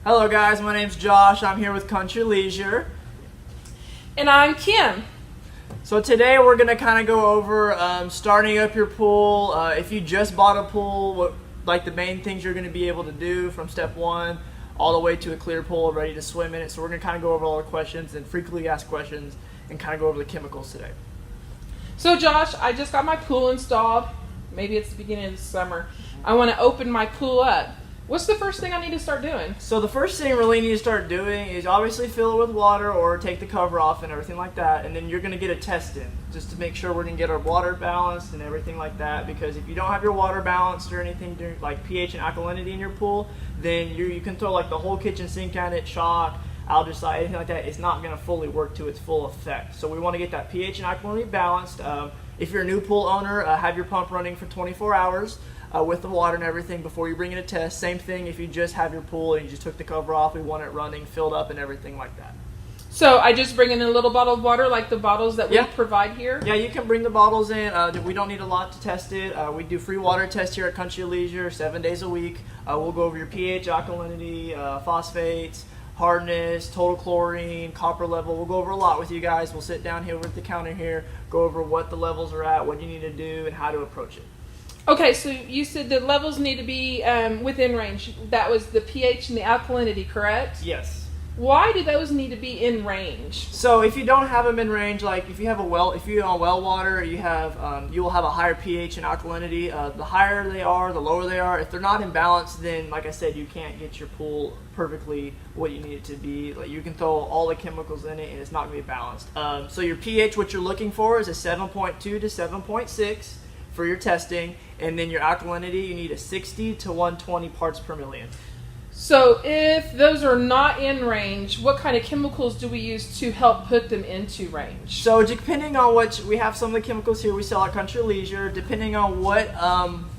Hello guys, my name's Josh. I'm here with Country Leisure. And I'm Kim. So today we're going to kind of go over starting up your pool. If you just bought a pool, like the main things you're going to be able to do from step one all the way to a clear pool ready to swim in it. So we're going to kind of go over all the questions and frequently asked questions and kind of go over the chemicals today. So Josh, I just got my pool installed. Maybe it's the beginning of the summer. I want to open my pool up. What's the first thing I need to start doing? So the first thing you really need to start doing is obviously fill it with water or take the cover off and everything like that. And then you're going to get a test in just to make sure we're going to get our water balanced and everything like that. Because if you don't have your water balanced or anything like pH and alkalinity in your pool, then you can throw like the whole kitchen sink at it, shock, algaecide, anything like that. It's not going to fully work to its full effect. So we want to get that pH and alkalinity balanced. If you're a new pool owner, have your pump running for 24 hours. With the water and everything before you bring in a test. Same thing if you just have your pool and you just took the cover off, we want it running, filled up and everything like that. So I just bring in a little bottle of water like the bottles that we provide here? Yeah, you can bring the bottles in. We don't need a lot to test it. We do free water tests here at Country Leisure 7 days a week. We'll go over your pH, alkalinity, phosphates, hardness, total chlorine, copper level. We'll go over a lot with you guys. We'll sit down here with the counter here, go over what the levels are at, what you need to do, and how to approach it. Okay, so you said the levels need to be within range. That was the pH and the alkalinity, correct? Yes. Why do those need to be in range? So if you don't have them in range, like if you have if you're on well water, you will have a higher pH and alkalinity. The higher they are, the lower they are. If they're not in balance, then like I said, you can't get your pool perfectly what you need it to be. Like you can throw all the chemicals in it, and it's not going to be balanced. So your pH, what you're looking for, is a 7.2 to 7.6 for your testing. And then your alkalinity, you need a 60 to 120 parts per million. So if those are not in range, what kind of chemicals do we use to help put them into range? So depending on we have some of the chemicals here we sell at Country Leisure. Depending on what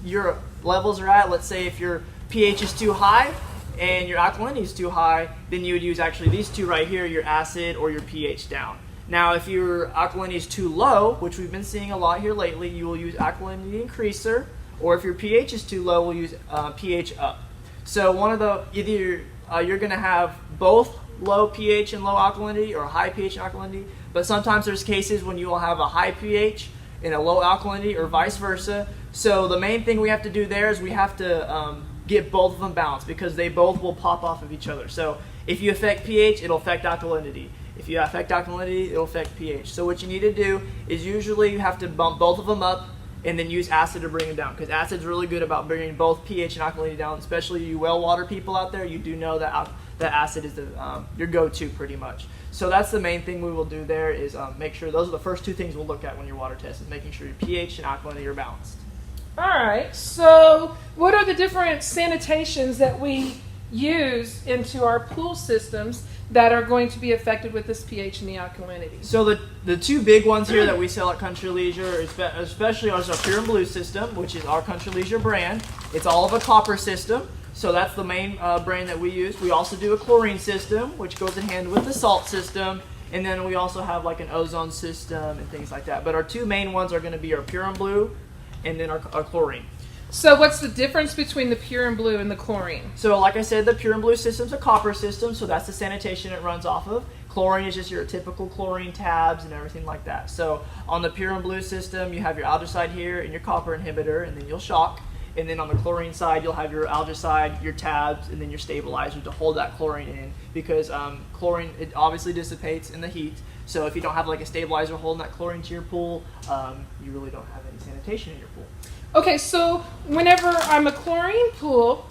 your levels are at, let's say if your pH is too high and your alkalinity is too high, then you would use actually these two right here, your acid or your pH down. Now, if your alkalinity is too low, which we've been seeing a lot here lately, you will use alkalinity increaser, or if your pH is too low, we'll use pH up. So either you're going to have both low pH and low alkalinity, or high pH and alkalinity, but sometimes there's cases when you will have a high pH and a low alkalinity, or vice versa. So the main thing we have to do there is we have to get both of them balanced, because they both will pop off of each other. So if you affect pH, it'll affect alkalinity. If you affect alkalinity, it'll affect pH. So what you need to do is usually you have to bump both of them up and then use acid to bring them down, because acid's really good about bringing both pH and alkalinity down. Especially you well water people out there, you do know that that acid is your go-to pretty much. So that's the main thing we will do there, is make sure those are the first two things we'll look at when your water test, is making sure your pH and alkalinity are balanced. All right, so what are the different sanitations that we use into our pool systems that are going to be affected with this pH and the alkalinity? So the two big ones here that we sell at Country Leisure, especially is our Pure and Blue system, which is our Country Leisure brand. It's all of a copper system, so that's the main brand that we use. We also do a chlorine system, which goes in hand with the salt system, and then we also have like an ozone system and things like that. But our two main ones are going to be our Pure and Blue and then our chlorine. So what's the difference between the Pure and Blue and the chlorine? So like I said, the Pure and Blue system's a copper system, so that's the sanitation it runs off of. Chlorine is just your typical chlorine tabs and everything like that. So on the Pure and Blue system, you have your algaecide here and your copper inhibitor, and then you'll shock. And then on the chlorine side, you'll have your algaecide, your tabs, and then your stabilizer to hold that chlorine in, because chlorine, it obviously dissipates in the heat. So if you don't have like a stabilizer holding that chlorine to your pool, you really don't have any sanitation in your pool. Okay, so whenever I'm a chlorine pool,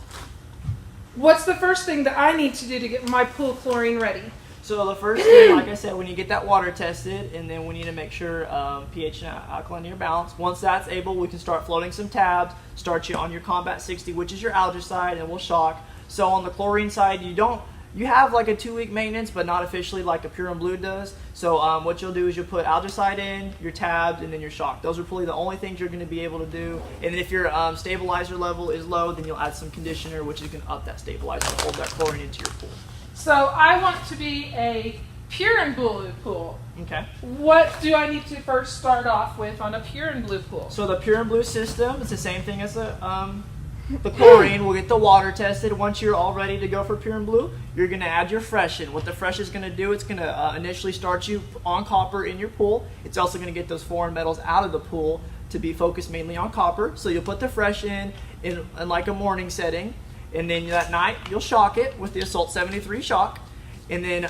what's the first thing that I need to do to get my pool chlorine ready? So the first thing, like I said, when you get that water tested, and then we need to make sure pH and alkalinity are balanced. Once that's able, we can start floating some tabs, start you on your Combat 60, which is your algaecide, and we'll shock. So on the chlorine side, you have like a 2-week maintenance, but not officially like a Pure and Blue does. So what you'll do is you'll put algaecide in, your tabs, and then your shock. Those are probably the only things you're going to be able to do. And then if your stabilizer level is low, then you'll add some conditioner, which you can up that stabilizer and hold that chlorine into your pool. So I want to be a Pure and Blue pool. Okay. What do I need to first start off with on a Pure and Blue pool? So the Pure and Blue system, it's the same thing as the the chlorine. We'll get the water tested. Once you're all ready to go for pure and blue, you're going to add your fresh in. What the fresh is going to do, it's going to initially start you on copper in your pool. It's also going to get those foreign metals out of the pool to be focused mainly on copper. So you'll put the fresh in like a morning setting, and then that night you'll shock it with the Assault 73 shock. And then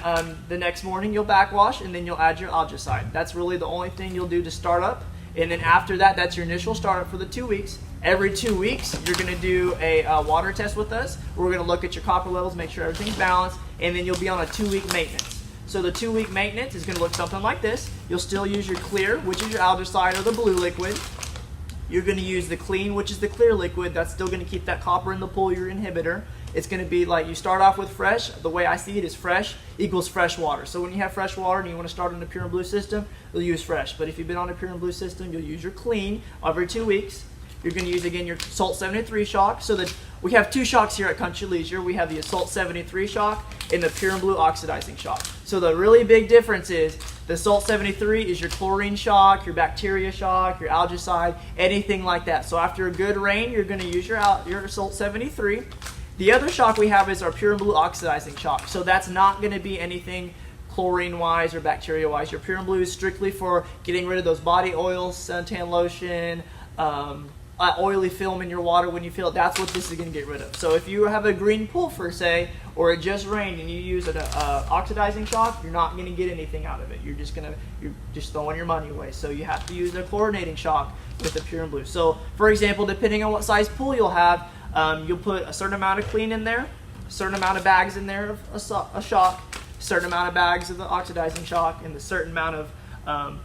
the next morning you'll backwash, and then you'll add your algicide. That's really the only thing you'll do to start up. And then after that, that's your initial startup for the 2 weeks. Every 2 weeks, you're going to do a water test with us. We're going to look at your copper levels, make sure everything's balanced, and then you'll be on a 2-week maintenance. So the 2-week maintenance is going to look something like this. You'll still use your clear, which is your algicide or the blue liquid. You're going to use the clean, which is the clear liquid. That's still going to keep that copper in the pool, your inhibitor. It's going to be like you start off with fresh. The way I see it is fresh equals fresh water. So when you have fresh water and you want to start on the pure and blue system, you'll use fresh. But if you've been on a pure and blue system, you'll use your clean every 2 weeks. You're going to use, again, your Assault 73 shock. So that we have 2 shocks here at Country Leisure. We have the Assault 73 shock and the pure and blue oxidizing shock. So the really big difference is the Assault 73 is your chlorine shock, your bacteria shock, your algicide, anything like that. So after a good rain, you're going to use your Assault 73. The other shock we have is our pure and blue oxidizing shock. So that's not going to be anything chlorine-wise or bacteria-wise. Your pure and blue is strictly for getting rid of those body oils, suntan lotion, oily film in your water when you feel it. That's what this is going to get rid of. So if you have a green pool, for say, or it just rained and you use an oxidizing shock, you're not going to get anything out of it. You're just throwing your money away. So you have to use a chlorinating shock with the pure and blue. So for example, depending on what size pool you'll have, you'll put a certain amount of clean in there, a certain amount of bags in there of a shock, a certain amount of bags of the oxidizing shock, and a certain amount of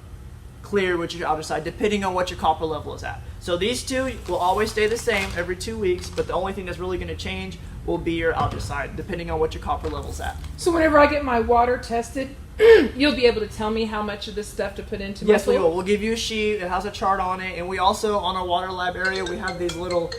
clear, which is your algicide, depending on what your copper level is at. So these two will always stay the same every 2 weeks, but the only thing that's really going to change will be your algicide, depending on what your copper level's at. So whenever I get my water tested, you'll be able to tell me how much of this stuff to put into my Yes, we pool? will. We'll give you a sheet. It has a chart on it, and we also, on our water lab area, we have these little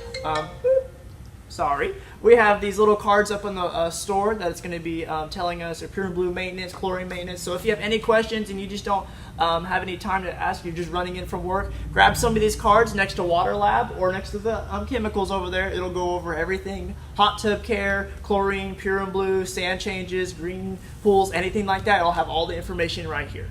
we have these little cards up in the store that it's going to be telling us pure and blue maintenance, chlorine maintenance. So if you have any questions and you just don't have any time to ask, you're just running in from work, grab some of these cards next to water lab or next to the chemicals over there. It'll go over everything: hot tub care, chlorine, pure and blue, sand changes, green pools, anything like that. It'll have all the information right here.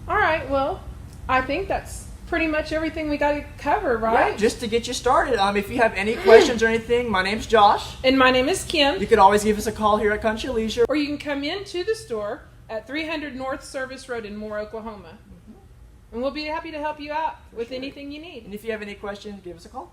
All right, well, I think that's pretty much everything we got to cover, right? Yeah, just to get you started. If you have any questions or anything, my name's Josh. And my name is Kim. You can always give us a call here at Country Leisure. Or you can come into the store at 300 North Service Road in Moore, Oklahoma. And we'll be happy to help you out with anything you need. And if you have any questions, give us a call.